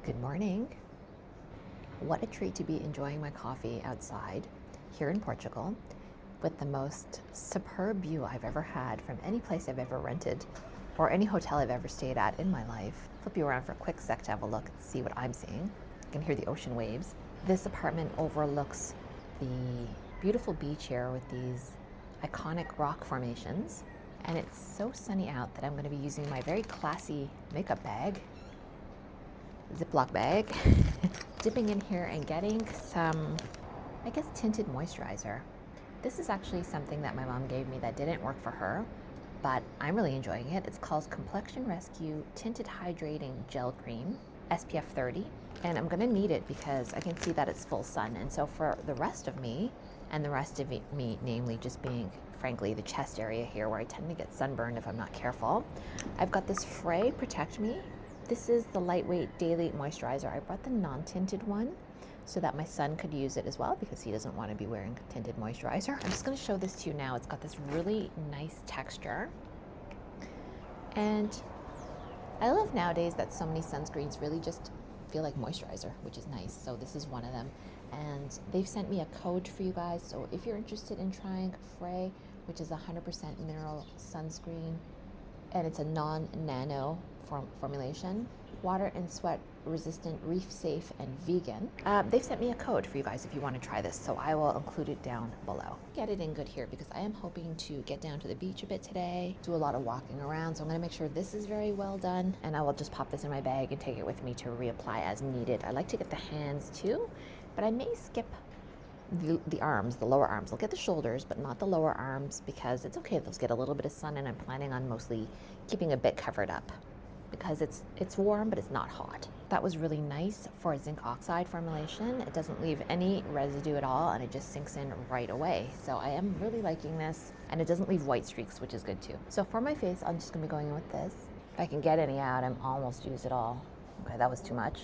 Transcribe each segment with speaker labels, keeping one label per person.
Speaker 1: Good morning. What a treat to be enjoying my coffee outside here in Portugal with the most superb view I've ever had from any place I've ever rented or any hotel I've ever stayed at in my life. Flip you around for a quick sec to have a look and see what I'm seeing. You can hear the ocean waves. This apartment overlooks the beautiful beach here with these iconic rock formations. And it's so sunny out that I'm going to be using my very classy makeup bag, Ziploc bag, dipping in here and getting some, I guess, tinted moisturizer. This is actually something that my mom gave me that didn't work for her, but I'm really enjoying it. It's called Complexion Rescue Tinted Hydrating Gel Cream, SPF 30. And I'm gonna need it because I can see that it's full sun. And so for the rest of me, and the rest of me, namely just being, frankly, the chest area here where I tend to get sunburned if I'm not careful, I've got this Frey Protect Me. This is the lightweight daily moisturizer. I brought the non-tinted one so that my son could use it as well because he doesn't want to be wearing tinted moisturizer. I'm just going to show this to you now. It's got this really nice texture. And I love nowadays that so many sunscreens really just feel like moisturizer, which is nice. So this is one of them. And they've sent me a code for you guys. So if you're interested in trying Frey, which is 100% mineral sunscreen, and it's a non-nano formulation, water and sweat resistant, reef safe, and vegan. They've sent me a code for you guys if you want to try this, so I will include it down below. Get it in good here because I am hoping to get down to the beach a bit today, do a lot of walking around, so I'm going to make sure this is very well done, and I will just pop this in my bag and take it with me to reapply as needed. I like to get the hands too, but I may skip the arms, the lower arms. I'll get the shoulders, but not the lower arms because it's okay if those get a little bit of sun, and I'm planning on mostly keeping a bit covered up because it's warm, but it's not hot. That was really nice for a zinc oxide formulation. It doesn't leave any residue at all, and it just sinks in right away. So I am really liking this, and it doesn't leave white streaks, which is good too. So for my face, I'm just gonna be going in with this. If I can get any out, I'm almost used it all. Okay, that was too much.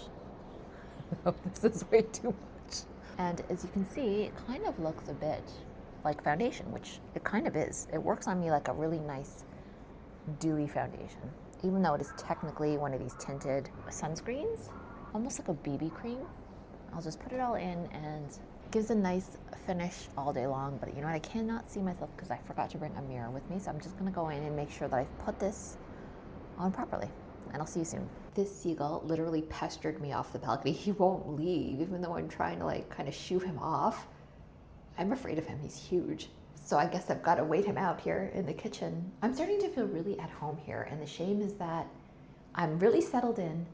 Speaker 1: This is way too much. And as you can see, it kind of looks a bit like foundation, which it kind of is. It works on me like a really nice dewy foundation, even though it is technically one of these tinted sunscreens, almost like a BB cream. I'll just put it all in and it gives a nice finish all day long. But you know what, I cannot see myself because I forgot to bring a mirror with me. So I'm just gonna go in and make sure that I've put this on properly. And I'll see you soon. This seagull literally pestered me off the balcony. He won't leave, even though I'm trying to like kind of shoo him off. I'm afraid of him, he's huge. So I guess I've got to wait him out here in the kitchen. I'm starting to feel really at home here, and the shame is that I'm really settled in,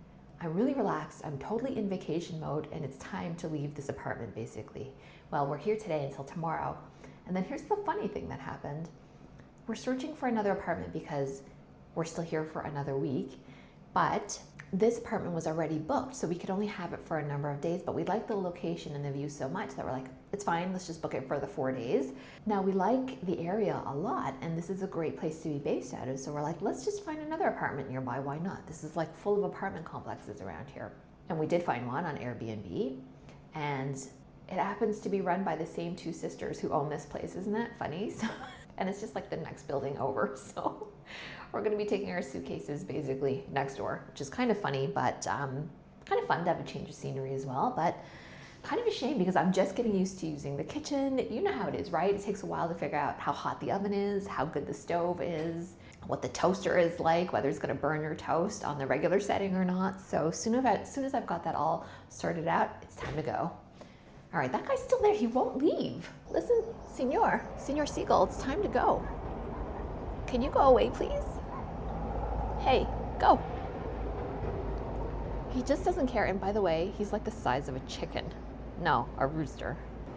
Speaker 1: I'm really relaxed, I'm totally in vacation mode, and it's time to leave this apartment basically. Well, we're here today until tomorrow. And then here's the funny thing that happened. We're searching for another apartment because we're still here for another week. But this apartment was already booked, so we could only have it for a number of days, but we liked the location and the view so much that we're like, it's fine, let's just book it for the 4 days. Now we like the area a lot, and this is a great place to be based out of, so we're like, let's just find another apartment nearby, why not? This is like full of apartment complexes around here. And we did find one on AirBnB, and it happens to be run by the same two sisters who own this place. Isn't that funny? So, and it's just like the next building over, so we're going to be taking our suitcases basically next door, which is kind of funny, but kind of fun to have a change of scenery as well. But kind of a shame because I'm just getting used to using the kitchen. You know how it is, right? It takes a while to figure out how hot the oven is, how good the stove is, what the toaster is like, whether it's going to burn your toast on the regular setting or not. So as soon as I've got that all sorted out, it's time to go. All right, that guy's still there. He won't leave. Listen, Senor Seagull, it's time to go. Can you go away, please? Hey, go. He just doesn't care. And by the way, he's like the size of a chicken. No, a rooster.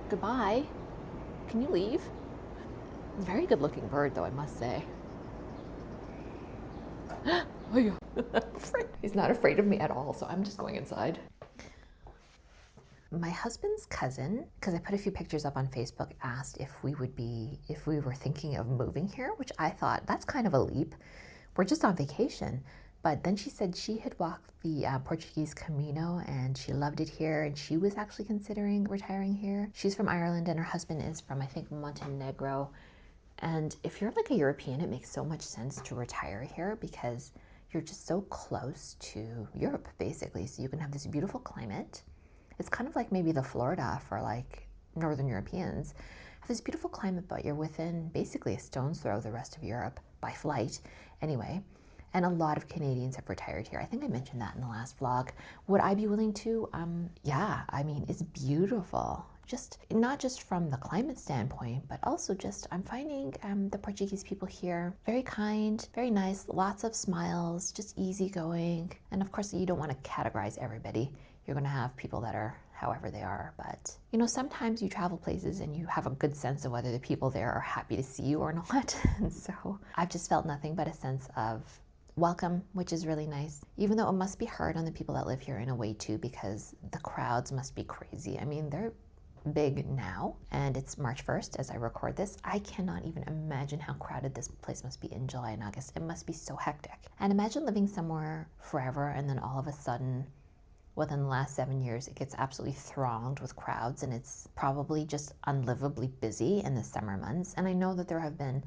Speaker 1: Goodbye. Can you leave? Very good looking bird though, I must say. Oh yeah. He's not afraid of me at all, so I'm just going inside. My husband's cousin, because I put a few pictures up on Facebook, asked if we were thinking of moving here, which I thought that's kind of a leap. We're just on vacation. But then she said she had walked the Portuguese Camino and she loved it here, and she was actually considering retiring here. She's from Ireland and her husband is from, I think, Montenegro. And if you're like a European, it makes so much sense to retire here because you're just so close to Europe, basically. So you can have this beautiful climate. It's kind of like maybe the Florida for like Northern Europeans. Have this beautiful climate, but you're within basically a stone's throw of the rest of Europe by flight anyway. And a lot of Canadians have retired here. I think I mentioned that in the last vlog. Would I be willing to? Yeah, I mean, it's beautiful. Just not just from the climate standpoint, but also just I'm finding the Portuguese people here very kind, very nice, lots of smiles, just easygoing. And of course, you don't want to categorize everybody. You're going to have people that are however they are, but you know, sometimes you travel places and you have a good sense of whether the people there are happy to see you or not. And so I've just felt nothing but a sense of welcome, which is really nice, even though it must be hard on the people that live here in a way too, because the crowds must be crazy. I mean, they're big now, and it's March 1st as I record this. I cannot even imagine how crowded this place must be in July and August. It must be so hectic. And imagine living somewhere forever and then all of a sudden, within the last 7 years, it gets absolutely thronged with crowds, and it's probably just unlivably busy in the summer months. And I know that there have been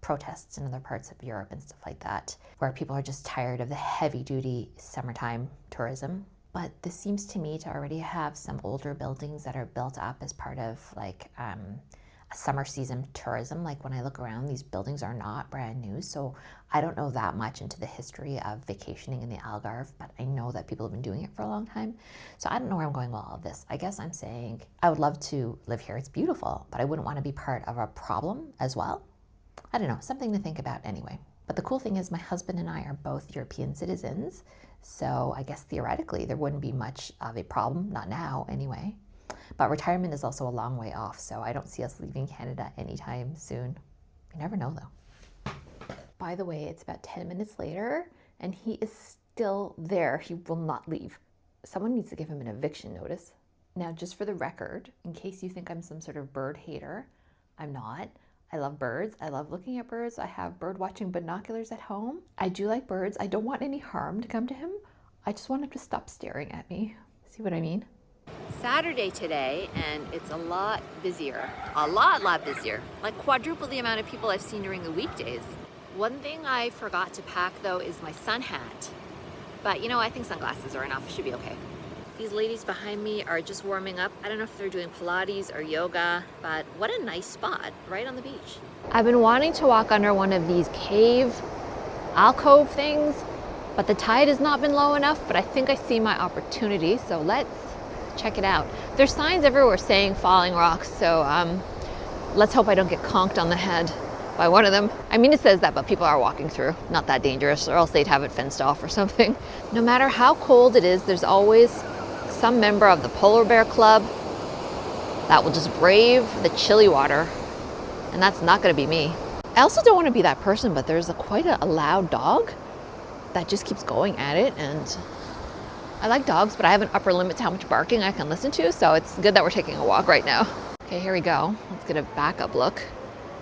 Speaker 1: protests in other parts of Europe and stuff like that, where people are just tired of the heavy-duty summertime tourism. But this seems to me to already have some older buildings that are built up as part of like a summer season tourism. Like when I look around, these buildings are not brand new. So I don't know that much into the history of vacationing in the Algarve, but I know that people have been doing it for a long time. So I don't know where I'm going with all of this. I guess I'm saying I would love to live here. It's beautiful, but I wouldn't want to be part of a problem as well. I don't know, something to think about anyway. But the cool thing is my husband and I are both European citizens. So I guess theoretically there wouldn't be much of a problem, not now anyway. But retirement is also a long way off, so I don't see us leaving Canada anytime soon. You never know though. By the way, it's about 10 minutes later and he is still there. He will not leave. Someone needs to give him an eviction notice. Now, just for the record, in case you think I'm some sort of bird hater, I'm not. I love birds. I love looking at birds. I have bird watching binoculars at home. I do like birds. I don't want any harm to come to him. I just want him to stop staring at me. See what I mean? Saturday today, and it's a lot busier. A lot busier. Like quadruple the amount of people I've seen during the weekdays. One thing I forgot to pack though is my sun hat. But you know, I think sunglasses are enough. Should be okay. These ladies behind me are just warming up. I don't know if they're doing Pilates or yoga, but what a nice spot right on the beach. I've been wanting to walk under one of these cave alcove things, but the tide has not been low enough, but I think I see my opportunity, so let's check it out. There's signs everywhere saying falling rocks, so let's hope I don't get conked on the head by one of them. I mean, it says that, but people are walking through. Not that dangerous, or else they'd have it fenced off or something. No matter how cold it is, there's always some member of the polar bear club that will just brave the chilly water, and that's not going to be me. I also don't want to be that person, but there's quite a loud dog that just keeps going at it, and I like dogs, but I have an upper limit to how much barking I can listen to, so it's good that we're taking a walk right now. Okay, here we go. Let's get a backup look.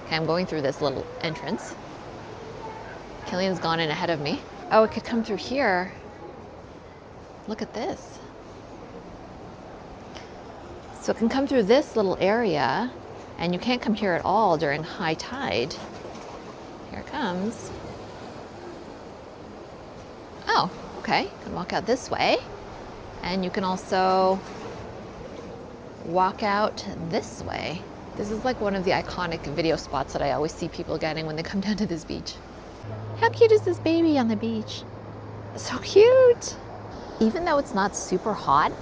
Speaker 1: Okay, I'm going through this little entrance. Killian's gone in ahead of me. Oh, it could come through here. Look at this. So it can come through this little area, and you can't come here at all during high tide. Here it comes. Oh, okay. You can walk out this way. And you can also walk out this way. This is like one of the iconic video spots that I always see people getting when they come down to this beach. How cute is this baby on the beach? So cute. Even though it's not super hot,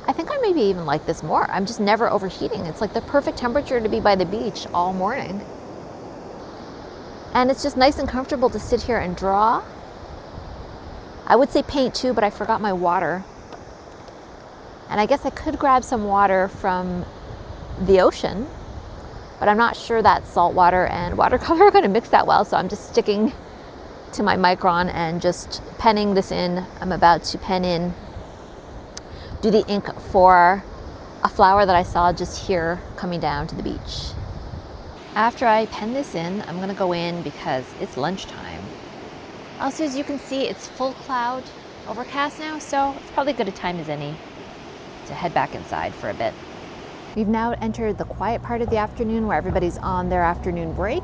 Speaker 1: I think I maybe even like this more. I'm just never overheating. It's like the perfect temperature to be by the beach all morning. And it's just nice and comfortable to sit here and draw. I would say paint too, but I forgot my water. And I guess I could grab some water from the ocean, but I'm not sure that salt water and watercolor are going to mix that well, so I'm just sticking to my Micron and just penning this in. I'm about to pen in, do the ink for a flower that I saw just here coming down to the beach. After I pen this in, I'm gonna go in because it's lunchtime. Also, as you can see, it's full cloud, overcast now, so it's probably as good a time as any to head back inside for a bit. We've now entered the quiet part of the afternoon where everybody's on their afternoon break.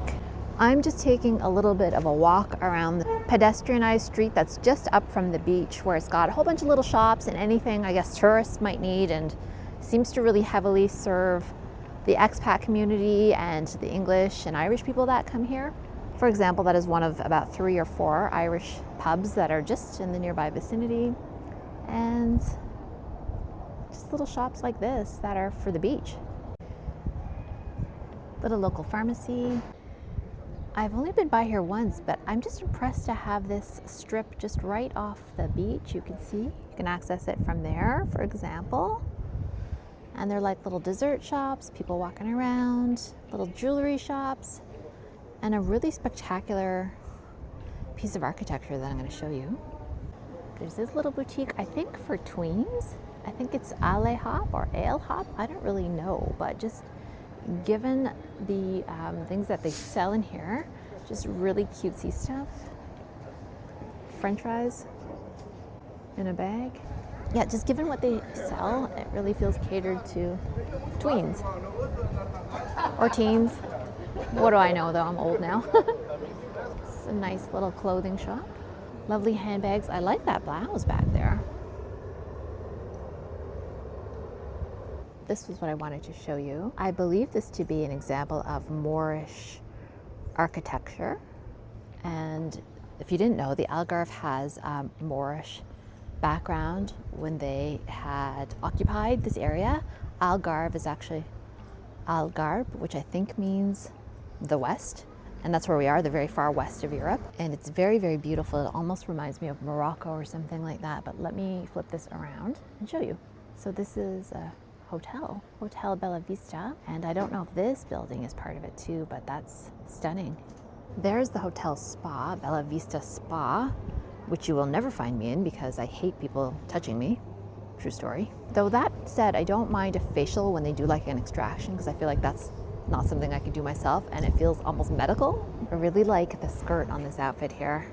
Speaker 1: I'm just taking a little bit of a walk around the pedestrianized street that's just up from the beach, where it's got a whole bunch of little shops and anything I guess tourists might need, and seems to really heavily serve the expat community and the English and Irish people that come here. For example, that is one of about 3 or 4 Irish pubs that are just in the nearby vicinity, and just little shops like this that are for the beach. Little local pharmacy. I've only been by here once, but I'm just impressed to have this strip just right off the beach. You can see, you can access it from there, for example. And they're like little dessert shops, people walking around, little jewelry shops, and a really spectacular piece of architecture that I'm going to show you. There's this little boutique, I think for tweens. I think it's Ale Hop or Ale Hop. I don't really know, but just given the things that they sell in here, just really cutesy stuff. French fries in a bag. Yeah, just given what they sell, it really feels catered to tweens or teens. What do I know though, I'm old now. It's a nice little clothing shop. Lovely handbags. I like that blouse back there. This was what I wanted to show you. I believe this to be an example of Moorish architecture. And if you didn't know, the Algarve has a Moorish background when they had occupied this area. Algarve is actually Algarve, which I think means the west. And that's where we are, the very far west of Europe. And it's very, very beautiful. It almost reminds me of Morocco or something like that. But let me flip this around and show you. So this is a hotel, Hotel Bella Vista. And I don't know if this building is part of it too, but that's stunning. There's the hotel spa, Bella Vista Spa, which you will never find me in because I hate people touching me. True story. Though that said, I don't mind a facial when they do like an extraction, because I feel like that's not something I could do myself and it feels almost medical. I really like the skirt on this outfit here.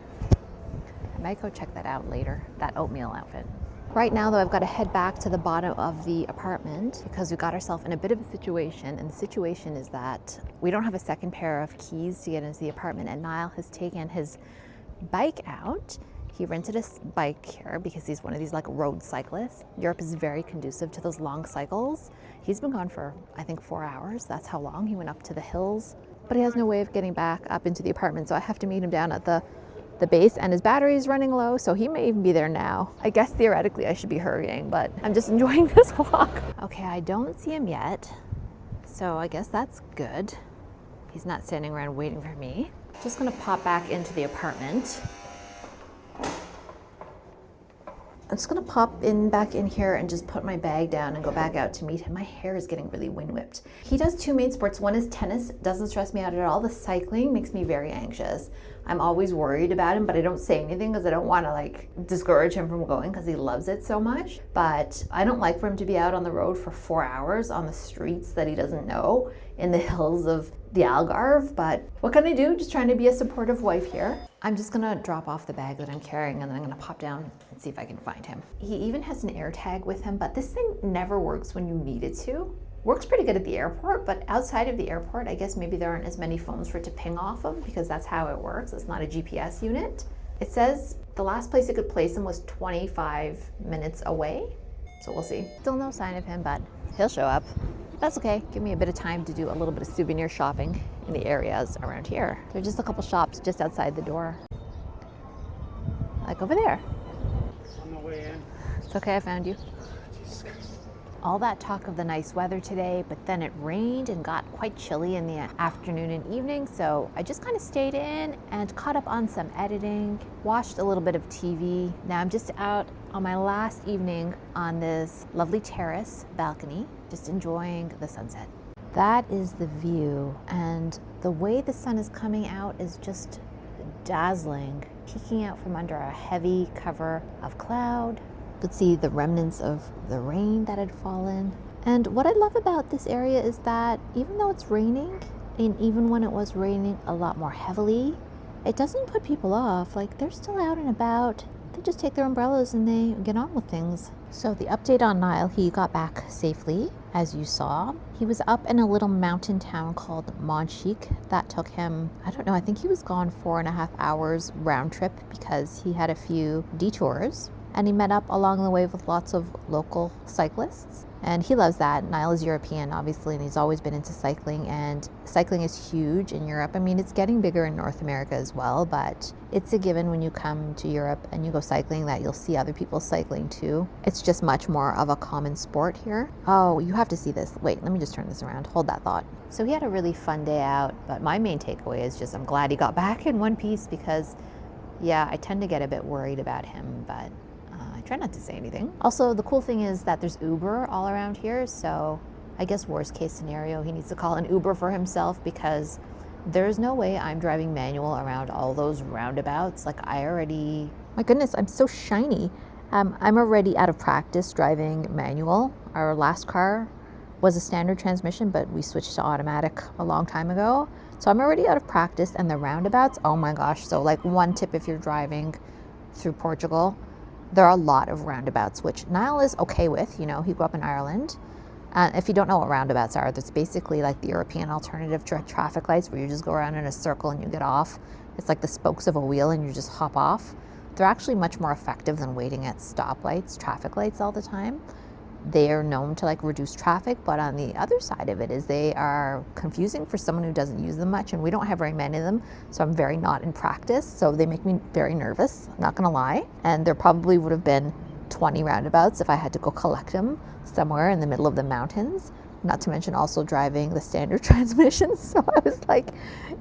Speaker 1: I might go check that out later, that oatmeal outfit. Right now though, I've got to head back to the bottom of the apartment because we got ourselves in a bit of a situation, and the situation is that we don't have a second pair of keys to get into the apartment, and Niall has taken his bike out. He rented a bike here because he's one of these like road cyclists. Europe is very conducive to those long cycles. He's been gone for, I think, 4 hours. That's how long. He went up to the hills, but he has no way of getting back up into the apartment. So I have to meet him down at the base, and his battery is running low. So he may even be there now. I guess theoretically I should be hurrying, but I'm just enjoying this walk. Okay, I don't see him yet. So I guess that's good. He's not standing around waiting for me. Just gonna pop back into the apartment. I'm just gonna pop back in here and just put my bag down and go back out to meet him. My hair is getting really wind whipped. He does 2 main sports. One is tennis, doesn't stress me out at all. The cycling makes me very anxious. I'm always worried about him, but I don't say anything because I don't want to like discourage him from going because he loves it so much. But I don't like for him to be out on the road for 4 hours on the streets that he doesn't know in the hills of the Algarve. But what can I do? Just trying to be a supportive wife here. I'm just gonna drop off the bag that I'm carrying and then I'm gonna pop down and see if I can find him. He even has an air tag with him, but this thing never works when you need it to. Works pretty good at the airport, but outside of the airport, I guess maybe there aren't as many phones for it to ping off of because that's how it works. It's not a GPS unit. It says the last place it could place him was 25 minutes away. So we'll see. Still no sign of him, but he'll show up. That's okay. Give me a bit of time to do a little bit of souvenir shopping in the areas around here. There's just a couple shops just outside the door. Like over there.
Speaker 2: On the way in.
Speaker 1: It's okay, I found you. All that talk of the nice weather today, but then it rained and got quite chilly in the afternoon and evening, so I just kind of stayed in and caught up on some editing, watched a little bit of TV. Now I'm just out on my last evening on this lovely terrace balcony, just enjoying the sunset. That is the view, and the way the sun is coming out is just dazzling, peeking out from under a heavy cover of cloud. Could see the remnants of the rain that had fallen. And what I love about this area is that even though it's raining, and even when it was raining a lot more heavily, it doesn't put people off. Like, they're still out and about. They just take their umbrellas and they get on with things. So the update on Niall, he got back safely, as you saw. He was up in a little mountain town called Monchique. That took him, I don't know, I think he was gone 4.5 hours round trip because he had a few detours. And he met up along the way with lots of local cyclists. And he loves that. Niall is European, obviously, and he's always been into cycling. And cycling is huge in Europe. I mean, it's getting bigger in North America as well, but it's a given when you come to Europe and you go cycling that you'll see other people cycling too. It's just much more of a common sport here. Oh, you have to see this. Wait, let me just turn this around. Hold that thought. So he had a really fun day out, but my main takeaway is just I'm glad he got back in one piece because, yeah, I tend to get a bit worried about him, but I try not to say anything. Also, the cool thing is that there's Uber all around here, so I guess worst case scenario, he needs to call an Uber for himself because there's no way I'm driving manual around all those roundabouts. Like my goodness, I'm so shiny. I'm already out of practice driving manual. Our last car was a standard transmission, but we switched to automatic a long time ago. So I'm already out of practice, and the roundabouts, oh my gosh. So like one tip if you're driving through Portugal, there are a lot of roundabouts, which Niall is okay with. You know, he grew up in Ireland. If you don't know what roundabouts are, that's basically like the European alternative to traffic lights where you just go around in a circle and you get off. It's like the spokes of a wheel and you just hop off. They're actually much more effective than waiting at stoplights, traffic lights all the time. They are known to like reduce traffic, but on the other side of it is they are confusing for someone who doesn't use them much, and we don't have very many of them, so I'm very not in practice, so they make me very nervous, I'm not gonna lie. And there probably would have been 20 roundabouts if I had to go collect them somewhere in the middle of the mountains, not to mention also driving the standard transmission. So I was like,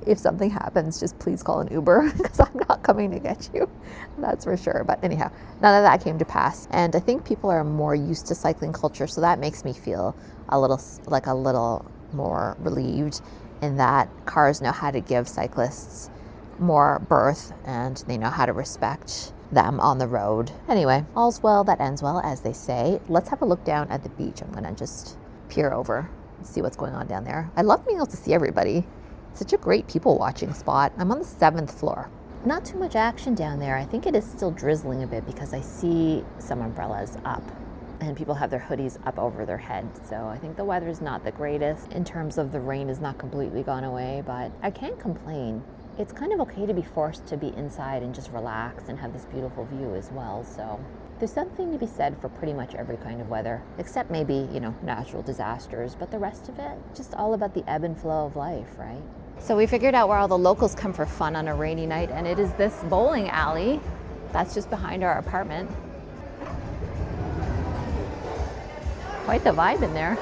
Speaker 1: if something happens, just please call an Uber because I'm not coming to get you, that's for sure. But anyhow, none of that came to pass, and I think people are more used to cycling culture, so that makes me feel a little more relieved in that cars know how to give cyclists more berth and they know how to respect them on the road. Anyway, all's well that ends well, as they say. Let's have a look down at the beach. I'm gonna just peer over and see what's going on down there. I love being able to see everybody. It's such a great people watching spot. I'm on the 7th floor. Not too much action down there. I think it is still drizzling a bit because I see some umbrellas up and people have their hoodies up over their heads. So I think the weather's not the greatest in terms of the rain is not completely gone away, but I can't complain. It's kind of okay to be forced to be inside and just relax and have this beautiful view as well. So there's something to be said for pretty much every kind of weather, except maybe, you know, natural disasters, but the rest of it, just all about the ebb and flow of life, right? So we figured out where all the locals come for fun on a rainy night, and it is this bowling alley that's just behind our apartment. Quite the vibe in there.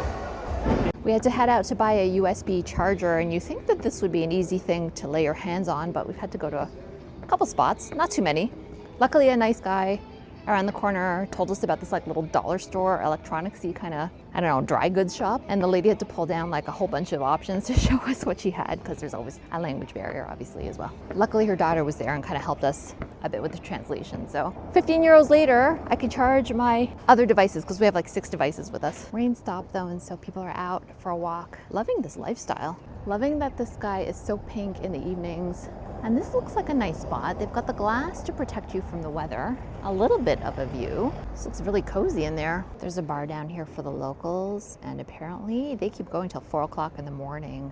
Speaker 1: We had to head out to buy a USB charger, and you think that this would be an easy thing to lay your hands on, but we've had to go to a couple spots, not too many. Luckily, a nice guy around the corner told us about this like little dollar store, electronics-y kind of, I don't know, dry goods shop. And the lady had to pull down like a whole bunch of options to show us what she had because there's always a language barrier, obviously, as well. Luckily, her daughter was there and kind of helped us a bit with the translation. So 15 euros later, I can charge my other devices because we have like 6 devices with us. Rain stopped though, and so people are out for a walk. Loving this lifestyle. Loving that the sky is so pink in the evenings. And this looks like a nice spot. They've got the glass to protect you from the weather. A little bit of a view. This looks really cozy in there. There's a bar down here for the locals, and apparently they keep going till 4 o'clock in the morning.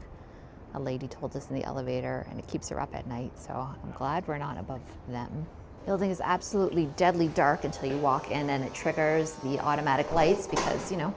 Speaker 1: A lady told us in the elevator, and it keeps her up at night, so I'm glad we're not above them. Building is absolutely deadly dark until you walk in and it triggers the automatic lights because, you know,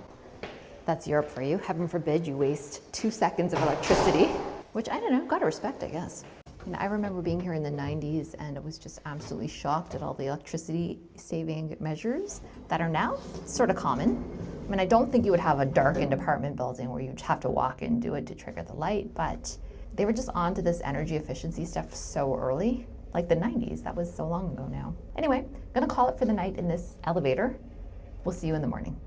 Speaker 1: that's Europe for you. Heaven forbid you waste 2 seconds of electricity, which I don't know, gotta respect, I guess. And I remember being here in the 90s and I was just absolutely shocked at all the electricity saving measures that are now sort of common. I mean, I don't think you would have a darkened apartment building where you'd have to walk in and do it to trigger the light, but they were just onto this energy efficiency stuff so early, like the 90s. That was so long ago now. Anyway, gonna call it for the night in this elevator. We'll see you in the morning.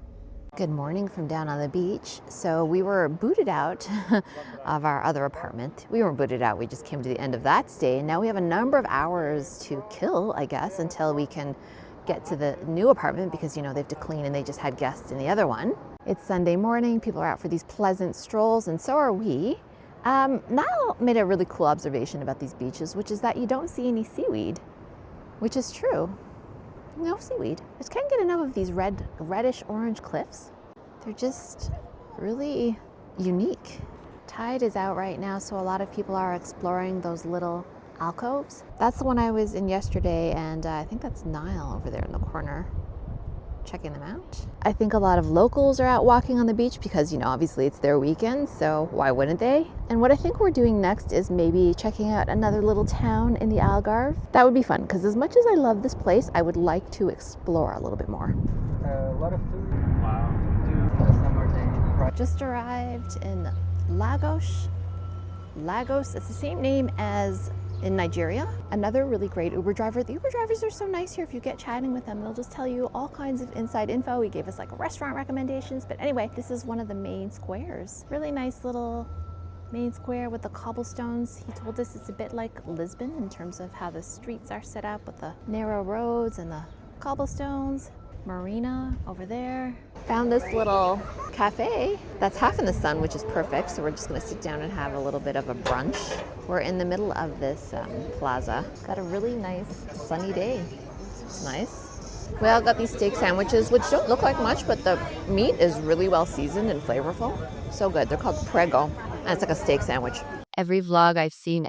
Speaker 1: Good morning from down on the beach. So we were booted out of our other apartment. We weren't booted out, we just came to the end of that stay. And now we have a number of hours to kill, I guess, until we can get to the new apartment because, you know, they have to clean and they just had guests in the other one. It's Sunday morning, people are out for these pleasant strolls, and so are we. Niall made a really cool observation about these beaches, which is that you don't see any seaweed, which is true. No seaweed. I just can't get enough of these reddish orange cliffs. They're just really unique. Tide is out right now, so a lot of people are exploring those little alcoves. That's the one I was in yesterday, and I think that's Nile over there in the corner. Checking them out. I think a lot of locals are out walking on the beach because, you know, obviously it's their weekend, so why wouldn't they? And what I think we're doing next is maybe checking out another little town in the Algarve. That would be fun, because as much as I love this place, I would like to explore a little bit more.
Speaker 2: A lot of food. Wow. Summer day.
Speaker 1: Just arrived in Lagos. Lagos, it's the same name as in Nigeria. Another really great Uber driver. The Uber drivers are so nice here. If you get chatting with them, they'll just tell you all kinds of inside info. He gave us like restaurant recommendations. But anyway, this is one of the main squares. Really nice little main square with the cobblestones. He told us it's a bit like Lisbon in terms of how the streets are set up with the narrow roads and the cobblestones. Marina over there. Found this little cafe that's half in the sun, which is perfect. So we're just gonna sit down and have a little bit of a brunch. We're in the middle of this plaza. Got a really nice sunny day. It's nice. We all got these steak sandwiches, which don't look like much, but the meat is really well seasoned and flavorful. So good. They're called prego, and it's like a steak sandwich.
Speaker 3: Every vlog I've seen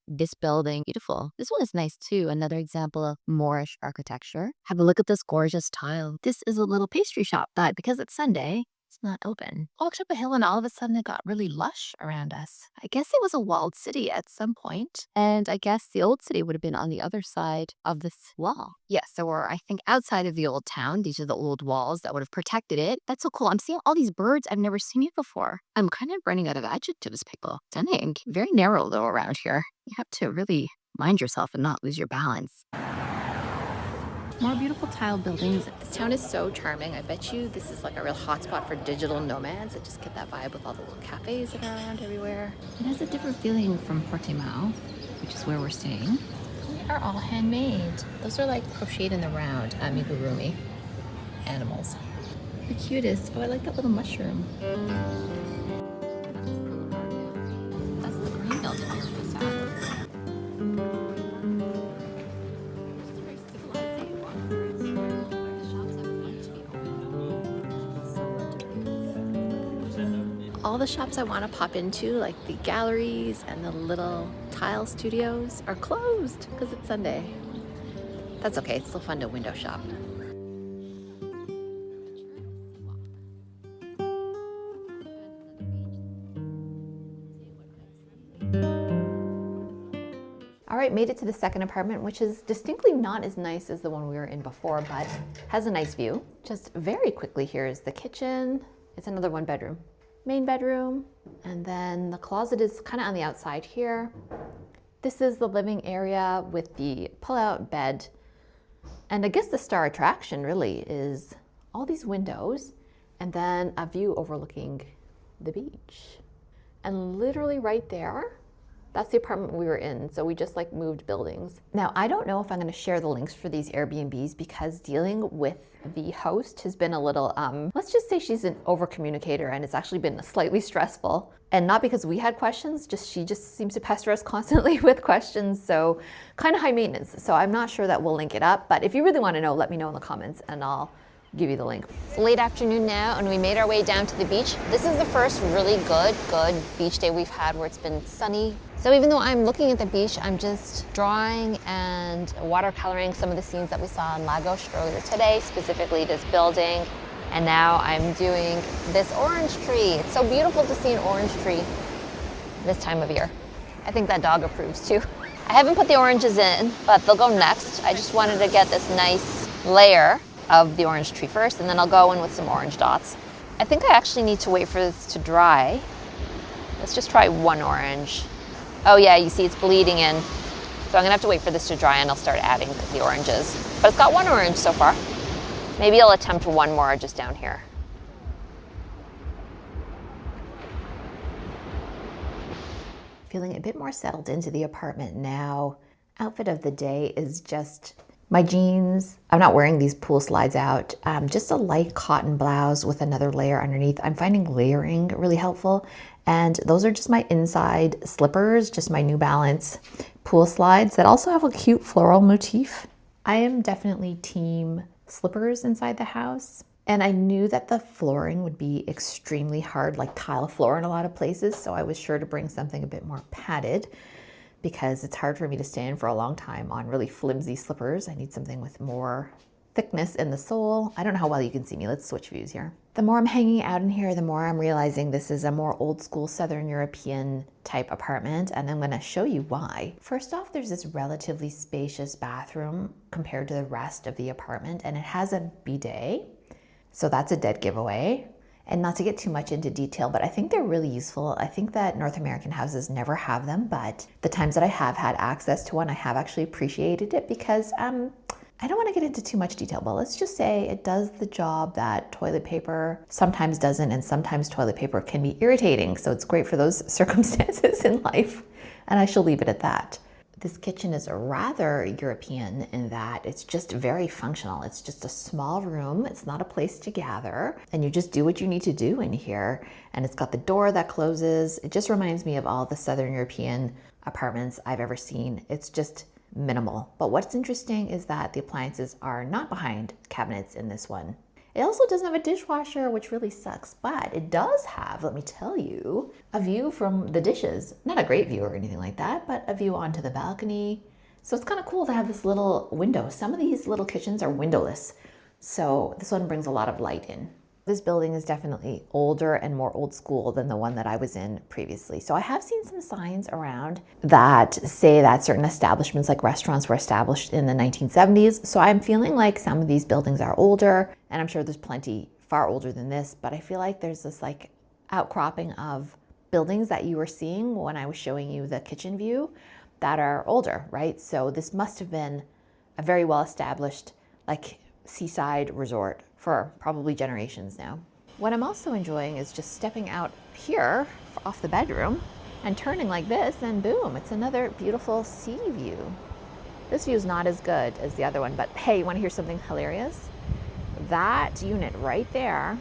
Speaker 3: this building. Beautiful. This one is nice too. Another example of Moorish architecture. Have a look at this gorgeous tile. This is a little pastry shop that, because it's Sunday, it's not open. Walked up a hill and all of a sudden it got really lush around us. I guess it was a walled city at some point, and I guess the old city would have been on the other side of this wall. Yes, so we're, I think, outside of the old town. These are the old walls that would have protected it. That's so cool. I'm seeing all these birds. I've never seen it before. I'm kind of running out of adjectives, people. Stunning. Very narrow though around here. You have to really mind yourself and not lose your balance. More beautiful tile buildings.
Speaker 1: This town is so charming. I bet you this is like a real hotspot for digital nomads. I just get that vibe with all the little cafes that are around everywhere.
Speaker 3: It has a different feeling from Portimão, which is where we're staying. They are all handmade. Those are like crocheted in the round amigurumi animals. The cutest. Oh, I like that little mushroom. That's the green building we were just at.
Speaker 1: All the shops I want to pop into, like the galleries and the little tile studios, are closed because it's Sunday. That's okay, it's still fun to window shop. All right, made it to the second apartment, which is distinctly not as nice as the one we were in before, but has a nice view. Just very quickly, here is the kitchen. It's another one bedroom. Main bedroom, and then the closet is kind of on the outside here. This is the living area with the pull-out bed. And I guess the star attraction really is all these windows and then a view overlooking the beach. And literally right there, that's the apartment we were in. So we just like moved buildings. Now, I don't know if I'm gonna share the links for these AirBnBs because dealing with the host has been a little, let's just say she's an over communicator, and it's actually been slightly stressful. And not because we had questions, she just seems to pester us constantly with questions. So kind of high maintenance. So I'm not sure that we'll link it up, but if you really wanna know, let me know in the comments and I'll give you the link.
Speaker 3: It's late afternoon now and we made our way down to the beach. This is the first really good beach day we've had where it's been sunny. So even though I'm looking at the beach, I'm just drawing and watercoloring some of the scenes that we saw in Lagos earlier today, specifically this building. And now I'm doing this orange tree. It's so beautiful to see an orange tree this time of year. I think that dog approves too. I haven't put the oranges in, but they'll go next. I just wanted to get this nice layer of the orange tree first, and then I'll go in with some orange dots. I think I actually need to wait for this to dry. Let's just try one orange. Oh yeah, you see it's bleeding in. So I'm gonna have to wait for this to dry and I'll start adding the oranges. But it's got one orange so far. Maybe I'll attempt one more just down here.
Speaker 1: Feeling a bit more settled into the apartment now. Outfit of the day is just my jeans. I'm not wearing these pool slides out. Just a light cotton blouse with another layer underneath. I'm finding layering really helpful. And those are just my inside slippers, just my New Balance pool slides that also have a cute floral motif. I am definitely team slippers inside the house. And I knew that the flooring would be extremely hard, like tile floor in a lot of places. So I was sure to bring something a bit more padded because it's hard for me to stand for a long time on really flimsy slippers. I need something with more thickness in the sole. I don't know how well you can see me. Let's switch views here. The more I'm hanging out in here, the more I'm realizing this is a more old school Southern European type apartment, and I'm gonna show you why. First off, there's this relatively spacious bathroom compared to the rest of the apartment, and it has a bidet. So that's a dead giveaway. And not to get too much into detail, but I think they're really useful. I think that North American houses never have them, but the times that I have had access to one, I have actually appreciated it because I don't want to get into too much detail, but let's just say it does the job that toilet paper sometimes doesn't, and sometimes toilet paper can be irritating. So it's great for those circumstances in life, and I shall leave it at that. This kitchen is rather European in that it's just very functional. It's just a small room. It's not a place to gather, and you just do what you need to do in here. And it's got the door that closes. It just reminds me of all the Southern European apartments I've ever seen. It's just minimal. But what's interesting is that the appliances are not behind cabinets in this one. It also doesn't have a dishwasher, which really sucks, but it does have, let me tell you, a view from the dishes. Not a great view or anything like that, but a view onto the balcony. So it's kind of cool to have this little window. Some of these little kitchens are windowless, so this one brings a lot of light in. This building is definitely older and more old school than the one that I was in previously. So I have seen some signs around that say that certain establishments like restaurants were established in the 1970s. So I'm feeling like some of these buildings are older, and I'm sure there's plenty far older than this, but I feel like there's this like outcropping of buildings that you were seeing when I was showing you the kitchen view that are older, right? So this must have been a very well established like seaside resort for probably generations now. What I'm also enjoying is just stepping out here off the bedroom and turning like this, and boom, it's another beautiful sea view. This view is not as good as the other one, but hey, you want to hear something hilarious? That unit right there,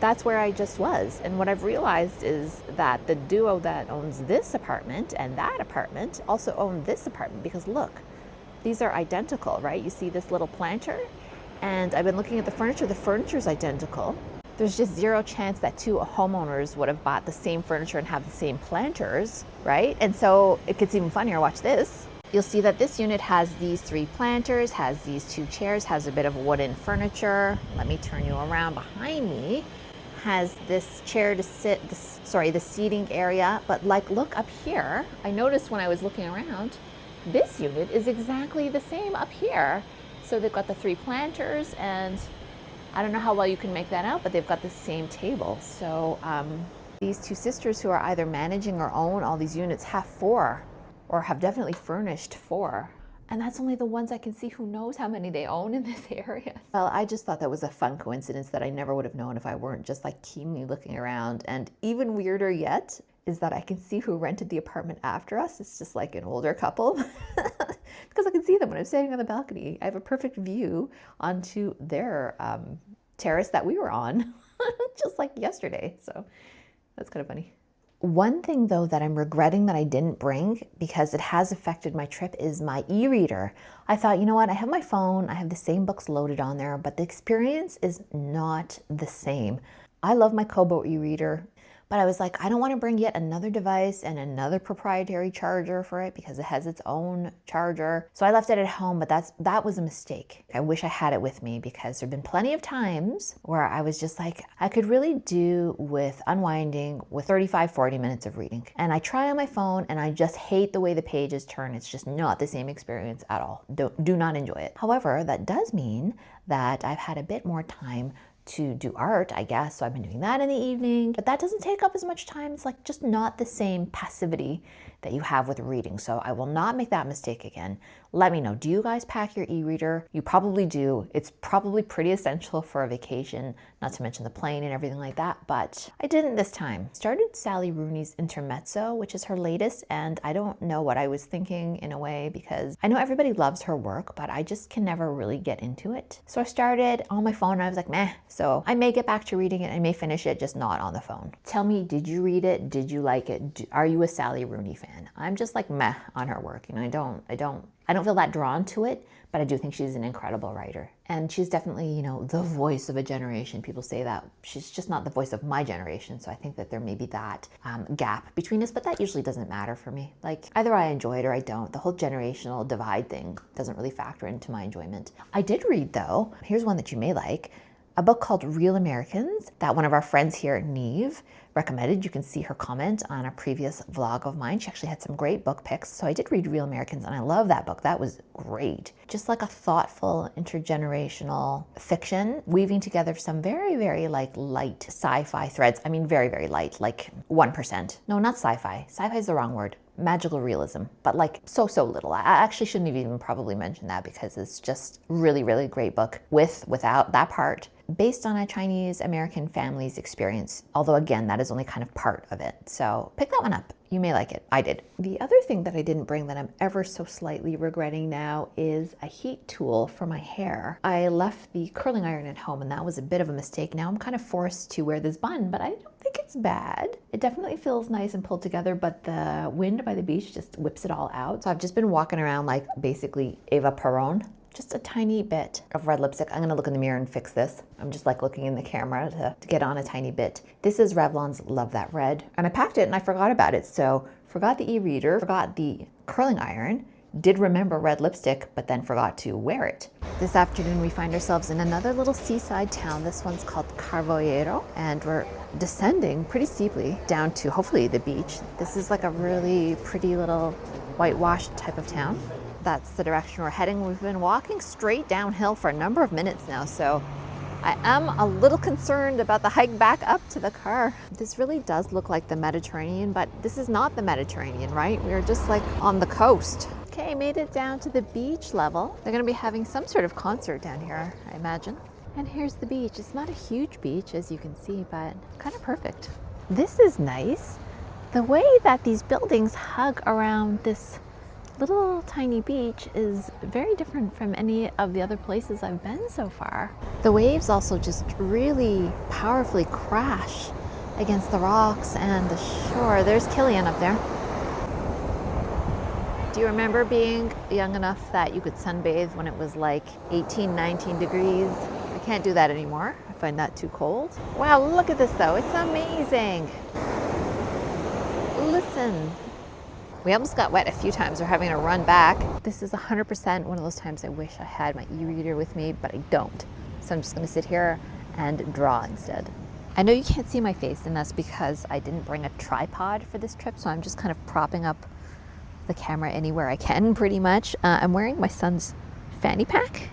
Speaker 1: that's where I just was. And what I've realized is that the duo that owns this apartment and that apartment also own this apartment, because look, these are identical, right? You see this little planter? And I've been looking at the furniture's identical. There's just zero chance that two homeowners would have bought the same furniture and have the same planters, right? And so it gets even funnier, watch this. You'll see that this unit has these three planters, has these two chairs, has a bit of wooden furniture. Let me turn you around behind me. Has this chair to sit, the seating area, but like look up here, I noticed when I was looking around, this unit is exactly the same up here. So they've got the three planters, and I don't know how well you can make that out, but they've got the same table. So these two sisters who are either managing or own all these units have four, or have definitely furnished four. And that's only the ones I can see. Who knows how many they own in this area. Well, I just thought that was a fun coincidence that I never would have known if I weren't just like keenly looking around. And even weirder yet is that I can see who rented the apartment after us. It's just like an older couple. Because I can see them when I'm standing on the balcony. I have a perfect view onto their terrace that we were on, just like yesterday. So that's kind of funny. One thing though that I'm regretting that I didn't bring, because it has affected my trip, is my e-reader. I thought, you know what, I have my phone, I have the same books loaded on there, but the experience is not the same. I love my Kobo e-reader, but I was like, I don't want to bring yet another device and another proprietary charger for it because it has its own charger. So I left it at home, but that was a mistake. I wish I had it with me because there've been plenty of times where I was just like, I could really do with unwinding with 35, 40 minutes of reading. And I try on my phone and I just hate the way the pages turn. It's just not the same experience at all. Do not enjoy it. However, that does mean that I've had a bit more time to do art, I guess. So I've been doing that in the evening, but that doesn't take up as much time. It's like just not the same passivity that you have with reading. So I will not make that mistake again. Let me know, do you guys pack your e-reader? You probably do. It's probably pretty essential for a vacation, not to mention the plane and everything like that, but I didn't this time. Started Sally Rooney's Intermezzo, which is her latest, and I don't know what I was thinking in a way because I know everybody loves her work, but I just can never really get into it. So I started on my phone and I was like, meh, So I may get back to reading it. I may finish it, just not on the phone. Tell me, did you read it? Did you like it? Are you a Sally Rooney fan? I'm just like meh on her work. You know, I don't feel that drawn to it, but I do think she's an incredible writer. And she's definitely, you know, the voice of a generation. People say that. She's just not the voice of my generation. So I think that there may be that gap between us, but that usually doesn't matter for me. Like, either I enjoy it or I don't. The whole generational divide thing doesn't really factor into my enjoyment. I did read, though, here's one that you may like, a book called Real Americans that one of our friends here, Neve, recommended. You can see her comment on a previous vlog of mine. She actually had some great book picks. So I did read Real Americans and I love that book. That was great. Just like a thoughtful intergenerational fiction, weaving together some very, very like light sci-fi threads. I mean, very, very light, like 1%. No, not sci-fi. Sci-fi is the wrong word. Magical realism, but like so little. I actually shouldn't have even probably mentioned that because it's just really, really great book without that part, based on a Chinese American family's experience. Although again, that is only kind of part of it. So pick that one up. You may like it. I did. The other thing that I didn't bring that I'm ever so slightly regretting now is a heat tool for my hair. I left the curling iron at home and that was a bit of a mistake. Now I'm kind of forced to wear this bun, but I don't think it's bad. It definitely feels nice and pulled together, but the wind by the beach just whips it all out. So I've just been walking around like basically Eva Peron. Just a tiny bit of red lipstick. I'm gonna look in the mirror and fix this. I'm just like looking in the camera to get on a tiny bit. This is Revlon's Love That Red. And I packed it and I forgot about it. So forgot the e-reader, forgot the curling iron, did remember red lipstick, but then forgot to wear it. This afternoon we find ourselves in another little seaside town. This one's called Carvoeiro, and we're descending pretty steeply down to hopefully the beach. This is like a really pretty little whitewashed type of town. That's the direction we're heading. We've been walking straight downhill for a number of minutes now, so I am a little concerned about the hike back up to the car. This really does look like the Mediterranean, but this is not the Mediterranean, right? We're just like on the coast. Okay, made it down to the beach level. They're gonna be having some sort of concert down here, I imagine. And here's the beach. It's not a huge beach, as you can see, but kind of perfect. This is nice. The way that these buildings hug around this little tiny beach is very different from any of the other places I've been so far. The waves also just really powerfully crash against the rocks and the shore. There's Killian up there. Do you remember being young enough that you could sunbathe when it was like 18, 19 degrees? I can't do that anymore. I find that too cold. Wow, look at this though. It's amazing. Listen. We almost got wet a few times. We're having to run back. This is 100% one of those times I wish I had my e-reader with me, but I don't. So I'm just gonna sit here and draw instead. I know you can't see my face, and that's because I didn't bring a tripod for this trip, so I'm just kind of propping up the camera anywhere I can, pretty much. I'm wearing my son's fanny pack.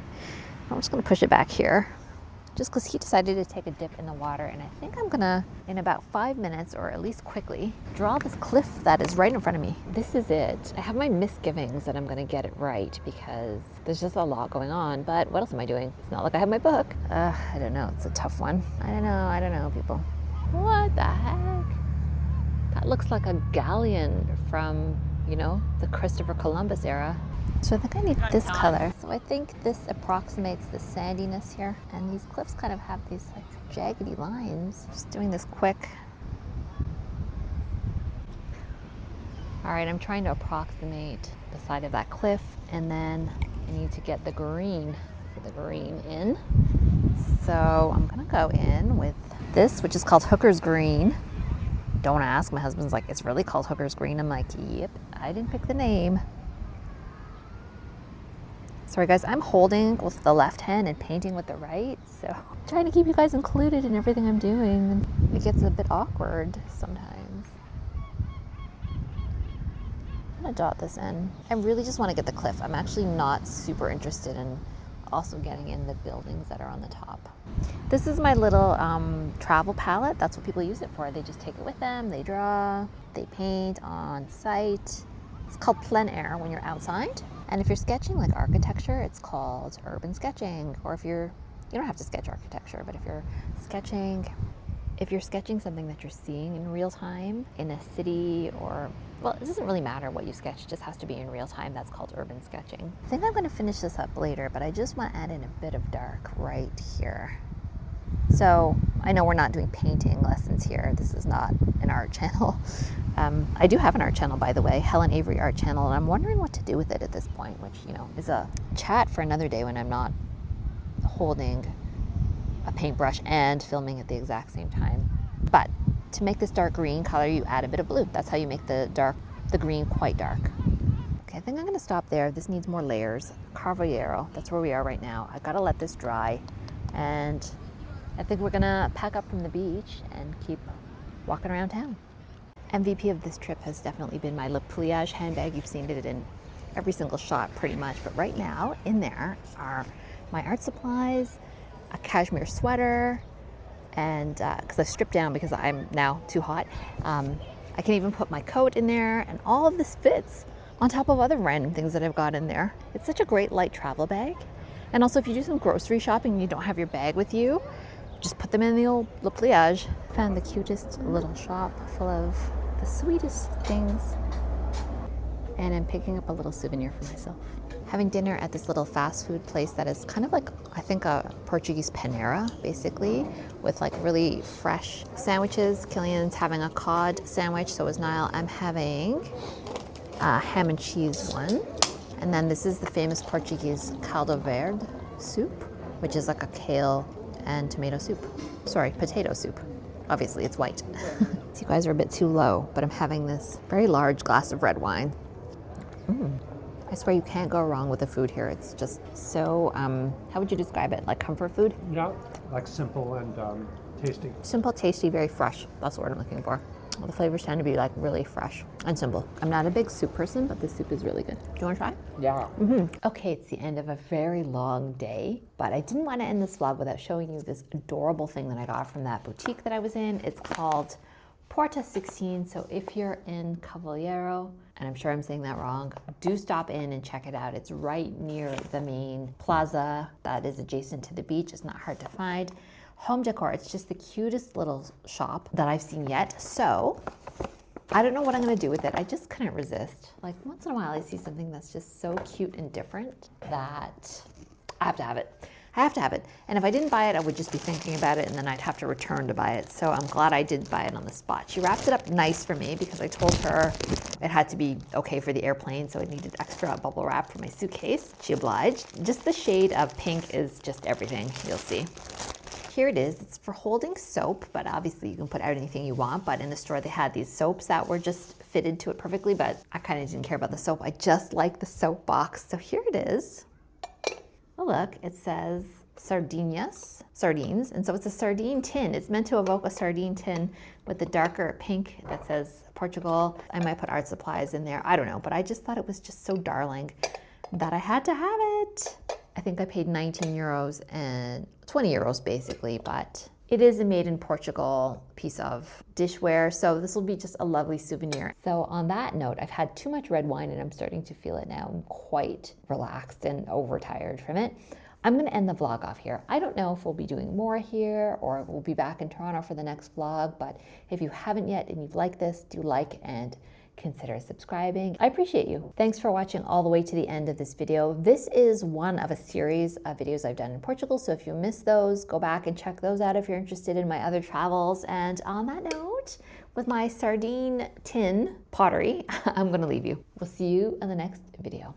Speaker 1: I'm just gonna push it back here, just because he decided to take a dip in the water, and I think I'm gonna, in about 5 minutes, or at least quickly, draw this cliff that is right in front of me. This is it. I have my misgivings that I'm gonna get it right because there's just a lot going on, but what else am I doing? It's not like I have my book. I don't know, it's a tough one. I don't know, people. What the heck? That looks like a galleon from, you know, the Christopher Columbus era. So I think I need this color. So I think this approximates the sandiness here. And these cliffs kind of have these like jaggedy lines. Just doing this quick. All right, I'm trying to approximate the side of that cliff, and then I need to get the green in. So I'm gonna go in with this, which is called Hooker's Green. Don't ask, my husband's like, it's really called Hooker's Green. I'm like, yep, I didn't pick the name. Sorry guys, I'm holding with the left hand and painting with the right, so I'm trying to keep you guys included in everything I'm doing. It gets a bit awkward sometimes. I'm gonna dot this in. I really just want to get the cliff. I'm actually not super interested in also getting in the buildings that are on the top. This is my little travel palette. That's what people use it for. They just take it with them, they draw, they paint on site. It's called plein air when you're outside. And if you're sketching like architecture, it's called urban sketching. Or if you don't have to sketch architecture, but if you're sketching something that you're seeing in real time in a city, or, well, it doesn't really matter what you sketch, it just has to be in real time. That's called urban sketching. I think I'm gonna finish this up later, but I just want to add in a bit of dark right here.
Speaker 3: So I know we're not doing painting lessons here. This is not an art channel. I do have an art channel, by the way, Helen Avery art channel, and I'm wondering what to do with it at this point, which, you know, is a chat for another day when I'm not holding a paintbrush and filming at the exact same time. But to make this dark green color, you add a bit of blue. That's how you make the green quite dark. Okay, I think I'm gonna stop there. This needs more layers. Carvoeiro, that's where we are right now. I gotta let this dry, and I think we're gonna pack up from the beach and keep walking around town. MVP of this trip has definitely been my Le Pliage handbag. You've seen it in every single shot pretty much, but right now in there are my art supplies, a cashmere sweater, and because I've stripped down because I'm now too hot, I can even put my coat in there, and all of this fits on top of other random things that I've got in there. It's such a great light travel bag. And also if you do some grocery shopping and you don't have your bag with you, just put them in the old Le Pliage. Found the cutest little shop full of the sweetest things. And I'm picking up a little souvenir for myself. Having dinner at this little fast food place that is kind of like, I think, a Portuguese panera, basically, with like really fresh sandwiches. Killian's having a cod sandwich, so is Niall. I'm having a ham and cheese one. And then this is the famous Portuguese caldo verde soup, which is like a kale and tomato soup. Sorry, potato soup. Obviously it's white. So you guys are a bit too low, but I'm having this very large glass of red wine. I swear you can't go wrong with the food here. It's just so, how would you describe it? Like comfort food?
Speaker 2: Yeah, like simple and tasty.
Speaker 3: Simple, tasty, very fresh. That's the word I'm looking for. All the flavors tend to be like really fresh and simple. I'm not a big soup person, but this soup is really good. Do you want to try?
Speaker 2: Yeah.
Speaker 1: Okay, it's the end of a very long day, but I didn't want to end this vlog without showing you this adorable thing that I got from that boutique that I was in. It's called Porta 16. So if you're in Carvoeiro, and I'm sure I'm saying that wrong, do stop in and check it out. It's right near the main plaza that is adjacent to the beach. It's not hard to find. Home decor, it's just the cutest little shop that I've seen yet. So I don't know what I'm gonna do with it. I just couldn't resist. Like once in a while I see something that's just so cute and different that I have to have it. I have to have it. And if I didn't buy it, I would just be thinking about it and then I'd have to return to buy it. So I'm glad I did buy it on the spot. She wrapped it up nice for me because I told her it had to be okay for the airplane, so I needed extra bubble wrap for my suitcase. She obliged. Just the shade of pink is just everything, you'll see. Here it is. It's for holding soap, but obviously you can put out anything you want. But in the store they had these soaps that were just fitted to it perfectly, but I kind of didn't care about the soap. I just like the soap box. So here it is. Oh look, it says sardines, and so it's a sardine tin. It's meant to evoke a sardine tin with the darker pink that says Portugal. I might put art supplies in there, I don't know, but I just thought it was just so darling that I had to have it. I think I paid 19 euros and 20 euros basically, but it is a made in Portugal piece of dishware, so this will be just a lovely souvenir. So on that note, I've had too much red wine and I'm starting to feel it now. I'm quite relaxed and overtired from it. I'm gonna end the vlog off here. I don't know if we'll be doing more here or we'll be back in Toronto for the next vlog, but if you haven't yet and you've liked this, do like and consider subscribing. I appreciate you. Thanks for watching all the way to the end of this video. This is one of a series of videos I've done in Portugal, so if you missed those, go back and check those out if you're interested in my other travels. And on that note, with my sardine tin pottery, I'm gonna leave you. We'll see you in the next video.